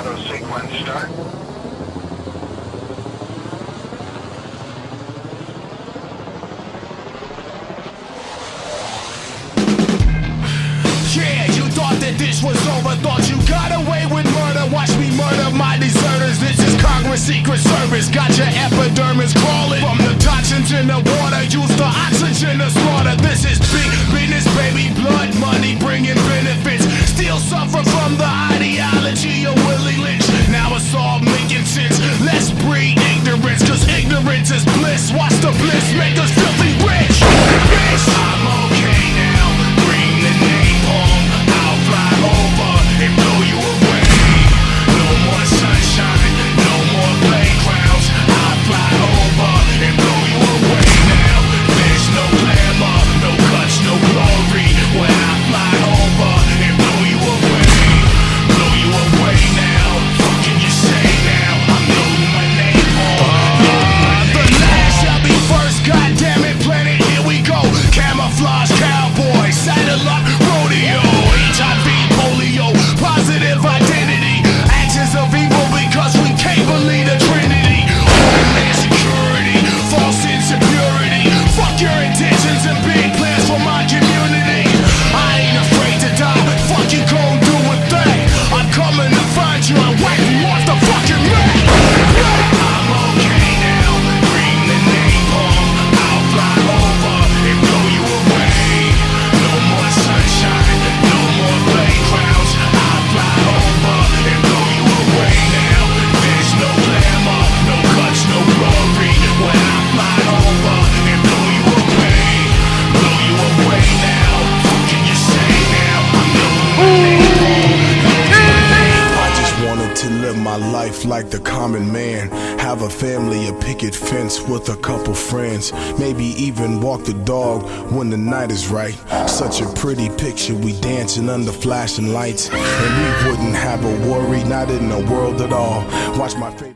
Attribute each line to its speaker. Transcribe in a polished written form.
Speaker 1: auto sequence start.
Speaker 2: Yeah, you thought that this was over, thought you got away with murder. Watch me murder my deserters. This is Congress Secret Service. Got your epidermis crawling from the toxins in the water. Use the oxygen to slaughter. This is big business, baby. Blood money bringing benefits. Still suffer from the ideology of Willie Lynch. Now it's all making sense. Let's breed ignorance, cause ignorance is bliss. Watch the bliss make us filthy rich. Bitch, I'm okay now. Bring the napalm. I'll fly over and blow you away. No more sunshine, no more playgrounds. I'll fly over and blow you away now. There's no glamour, no cuts, no glory. When I fly over and blow you away. Blow you away now. What can you say now? I'm loading my napalm. The last shall be first, goddammit, planet, here we go. Camouflage cowboy, saddle up, rodeo. HIV, polio, positive identity. Actions of evil because we can't believe the Trinity. Homeland security, false insecurity. Fuck your intentions and big plans for my community. I ain't afraid to die, fuck you gon' do a thing. I'm coming to find you and wipe you off the fucking map. I'm okay now, bring the napalm. I'll fly over and blow you away. No more sunshine, no more playgrounds. I'll fly over and blow you away now. There's no glamour, no cuts, no glory. When I fly over and blow you away. Blow you away now. What can you say now? I'm loading
Speaker 3: I just wanted to live my life like the common man. Have a family, a picket fence with a couple friends. Maybe even walk the dog when the night is right. Such a pretty picture, we dancing under flashing lights. And we wouldn't have a worry, not in the world at all. Watch my favorite